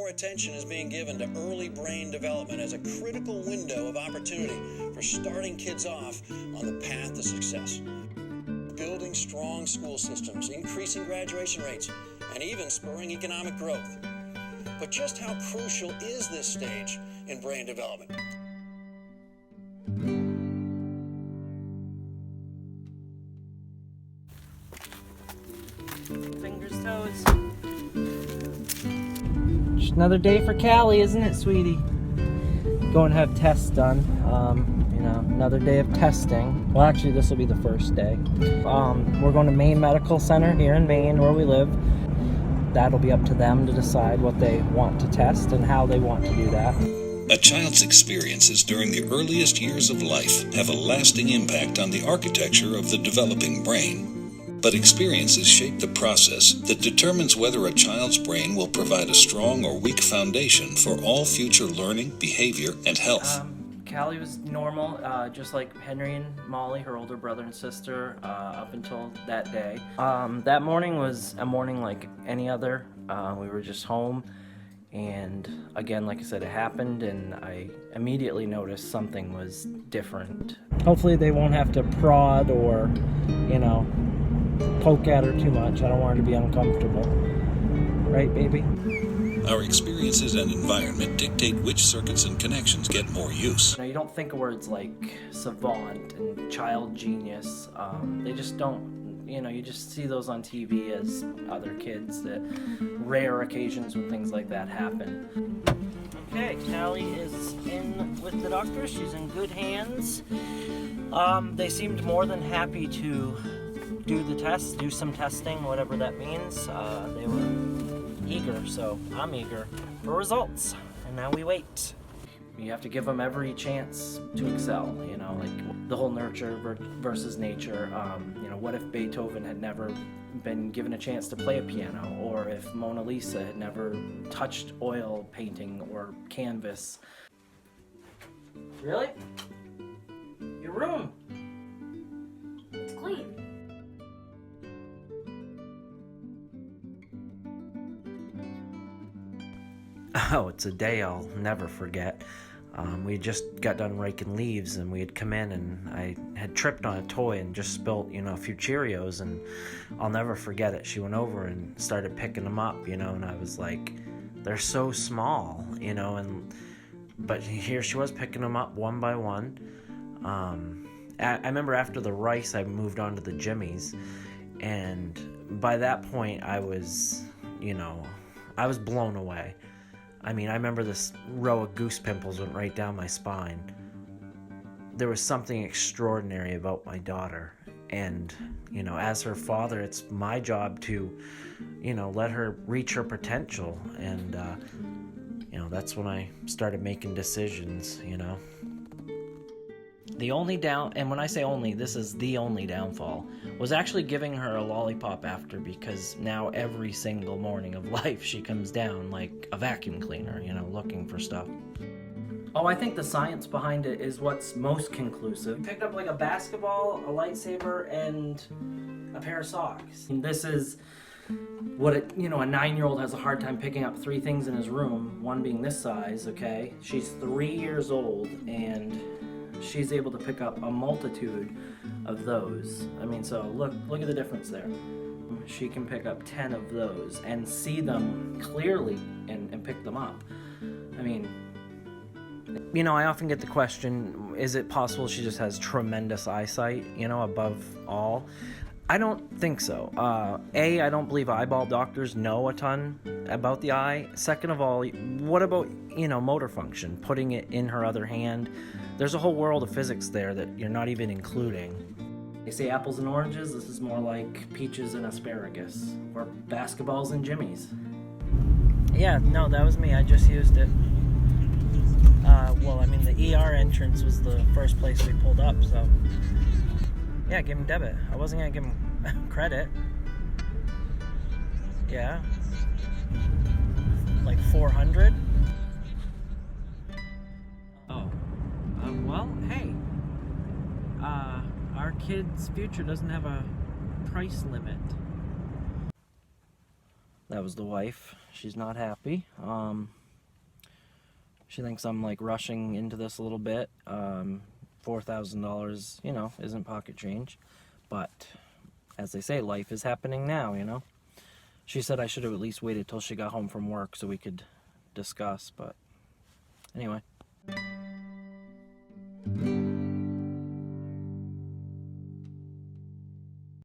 attention is being given to early brain development as a critical window of opportunity for starting kids off on the path to success. Building strong school systems, increasing graduation rates, and even spurring economic growth. But just how crucial is this stage in brain development? Fingers, toes. Just another day for Callie, isn't it, sweetie? Go and have tests done. Another day of testing. Well, actually, this will be the first day. We're going to Maine Medical Center here in Maine, where we live. That'll be up to them to decide what they want to test and how they want to do that. A child's experiences during the earliest years of life have a lasting impact on the architecture of the developing brain. But experiences shape the process that determines whether a child's brain will provide a strong or weak foundation for all future learning, behavior, and health. Callie was normal, just like Henry and Molly, her older brother and sister, up until that day. That morning was a morning like any other. We were just home, and again, like I said, it happened, and I immediately noticed something was different. Hopefully they won't have to prod or, poke at her too much. I don't want her to be uncomfortable. Right, baby? Our experiences and environment dictate which circuits and connections get more use. You don't think of words like savant and child genius. They just don't, you just see those on TV as other kids, that rare occasions when things like that happen. Okay, Callie is in with the doctor. She's in good hands. They seemed more than happy to do the test, do some testing, whatever that means. They were eager, so I'm eager for results. And now we wait. You have to give them every chance to excel, like the whole nurture versus nature. What if Beethoven had never been given a chance to play a piano, or if Mona Lisa had never touched oil painting or canvas? Really? Your room? It's clean. Oh, it's a day I'll never forget. We just got done raking leaves, and we had come in, and I had tripped on a toy and just spilt, a few Cheerios, and I'll never forget it. She went over and started picking them up, and I was like, they're so small, but here she was picking them up one by one. I remember after the rice, I moved on to the Jimmies, and by that point, I was blown away. I remember this row of goose pimples went right down my spine. There was something extraordinary about my daughter. And, as her father, it's my job to, let her reach her potential. And, that's when I started making decisions, The only and when I say only, this is the only downfall, was actually giving her a lollipop after, because now every single morning of life she comes down like a vacuum cleaner, looking for stuff. Oh, I think the science behind it is what's most conclusive. Picked up like a basketball, a lightsaber, and a pair of socks. And this is what a 9-year-old has a hard time picking up 3 things in his room, one being this size, okay? She's 3 years old, and she's able to pick up a multitude of those. So look at the difference there. She can pick up 10 of those and see them clearly and pick them up. I often get the question, is it possible she just has tremendous eyesight, above all? I don't think so. I don't believe eyeball doctors know a ton about the eye. Second of all, what about, motor function, putting it in her other hand? There's a whole world of physics there that you're not even including. They say apples and oranges, this is more like peaches and asparagus, or basketballs and Jimmies. Yeah, no, that was me, I just used it. The ER entrance was the first place we pulled up, so yeah, give him debit. I wasn't gonna give him credit. Yeah. Like 400? Oh. Well, hey. Our kid's future doesn't have a price limit. That was the wife. She's not happy. She thinks I'm like rushing into this a little bit. $4,000, you know, isn't pocket change. But as they say, life is happening now, you know. She said I should have at least waited till she got home from work so we could discuss, but anyway.